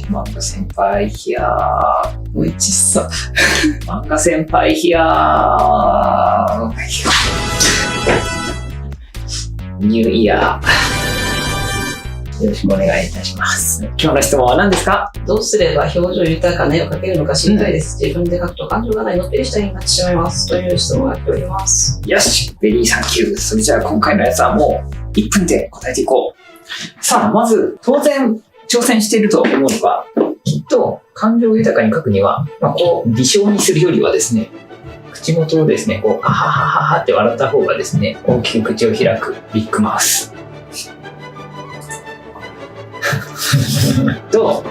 漫画先輩、いやー、おいちっさ。漫画先輩、いやー、ニューイヤー。よろしくお願いいたします。今日の質問は何ですか？どうすれば表情豊かな絵を描けるのか知りたいです。自分で描くと感情がないのっぺりした絵になってしまいます。という質問が来ております。よし、ベリーサンキュー。それじゃあ今回のやつはもう1分で答えていこう。さあ、まず、当然、挑戦していると思うのが、きっと感情豊かに描くには、こう、微笑にするよりはですね、口元をですね、こう、あははははって笑った方がですね、大きく口を開くビッグマウス。と、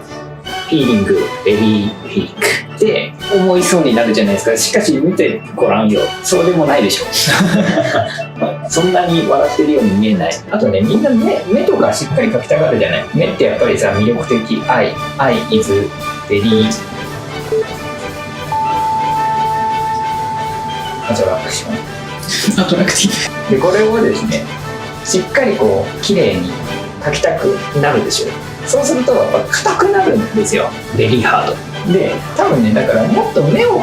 フィーリング、ベリーフィーリングって思いそうになるじゃないですか。しかし見てごらんよ。そうでもないでしょ。そんなに笑ってるように見えない。あとね、みんな目とかしっかり描きたがるじゃない。目ってやっぱりさ、魅力的。愛 is very アトラクション。アトラクティで、これをですね、しっかりこう、綺麗に描きたくなるでしょ。そうするとやっぱ硬くなるんですよ。ベリーハードで、多分ね、だからもっと目を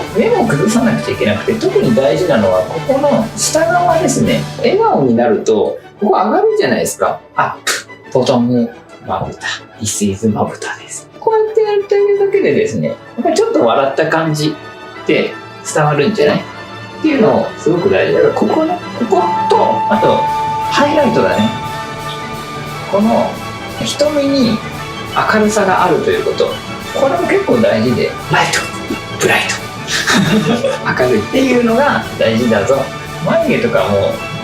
崩さなくちゃいけなくて、特に大事なのはここの下側ですね。笑顔になるとここ上がるじゃないですか。アップボトムまぶた This is まぶたです。こうやってやってあげるだけでですね、やっぱりちょっと笑った感じって伝わるんじゃないっていうのをすごく大事だから、こことあとハイライトだね。この瞳に明るさがあるということ、これも結構大事で、ライトブライト明るいっていうのが大事だぞ。眉毛とか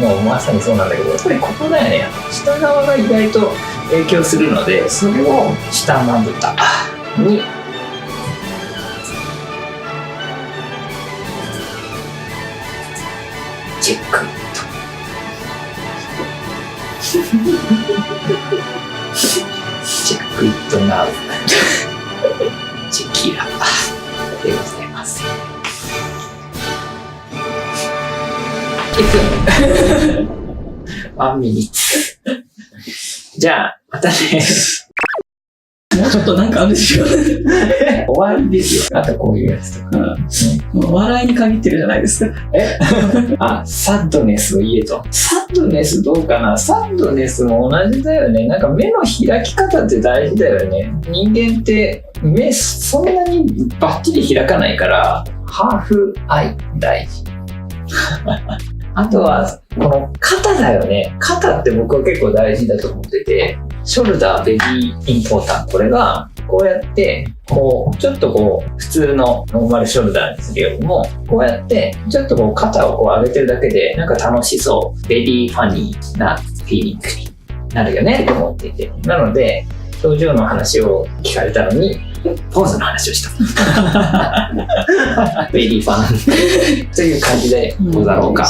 もうまさにそうなんだけど、やっぱりここだよね。下側が意外と影響するので、それを下まぶたにチェックチェックイットナウチェキラでございます。1分1ミニッツ。じゃあまたね。もうちょっとなんかあるでしょ。終わりですよ。あとこういうやつとか、笑いに限ってるじゃないですか。あ、サッドネスを言えと。サッドネスどうかな。サッドネスも同じだよね。なんか目の開き方って大事だよね。人間って目そんなにバッチリ開かないから、ハーフアイ大事。あとはこの肩だよね。肩って僕は結構大事だと思ってて、ショルダーベリーインポータン。これがこうやってこうちょっとこう普通のノーマルショルダーにするよりも、こうやってちょっとこう肩をこう上げてるだけでなんか楽しそう、ベリーファニーなフィーリングになるよねと思っていて、なので表情の話を聞かれたのにポーズの話をしたベリーファンという感じでござろうか。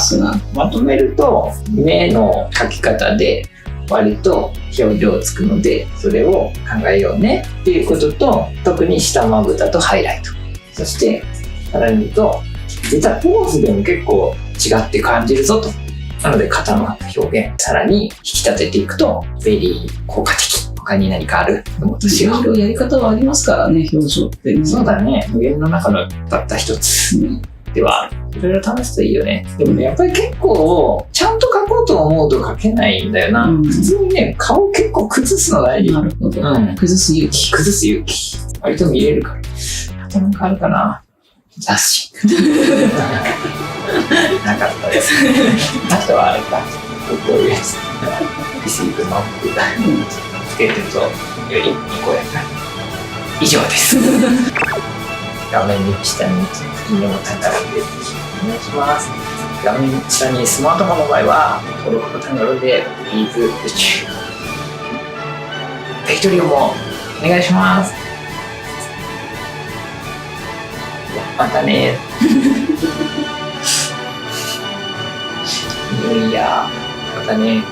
まとめると、目の描き方で割と表情つくので、それを考えようねっていうことと、特に下まぶたとハイライト、そしてさらに言うと、実はポーズでも結構違って感じるぞと。なので肩の表現さらに引き立てていくとベリー効果的。他に何かある？いろいろやり方はありますからね、表情って、ね。そうだね。無限の中のたった一つ。では、いろいろ試すといいよね。でもね、やっぱり結構、ちゃんと描こうと思うと描けないんだよな。普通にね、顔結構崩すの大事。なるほど。崩す勇気。崩す勇気。割と見れるから。あとなんかあるかな。雑誌。なかったです。あとはあれか。こういうやつ。リシーブマップだ。つけてるとよりにこやかに。以上です。画面に下にいいねボタンから入れてお願いします。画面下にスマートフォンの場合は登録ボタンがあるので、ビーズ宇宙ペイトリオンもお願いします。またね。いやまたね。